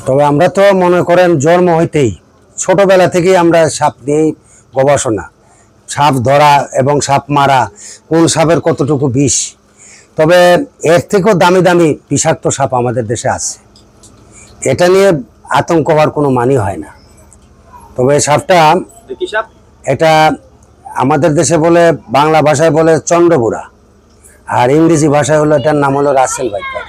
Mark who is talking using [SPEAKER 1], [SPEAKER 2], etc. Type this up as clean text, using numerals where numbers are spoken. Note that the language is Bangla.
[SPEAKER 1] তবে আমরা তো মনে করেন জন্ম হইতেই ছোটবেলা থেকেই আমরা সাপ নিয়েই গবেষণা, সাপ ধরা এবং সাপ মারা, কোন সাপের কতটুকু বিষ। তবে এর থেকেও দামি দামি বিষাক্ত সাপ আমাদের দেশে আছে, এটা নিয়ে আতঙ্ক হওয়ার কোনো মানি হয় না। তবে সাপটা এটা আমাদের দেশে বলে, বাংলা ভাষায় বলে চন্দ্রবুড়া, আর ইংরেজি ভাষায় হলো এটার নাম হলো রাসেল ভাইপার।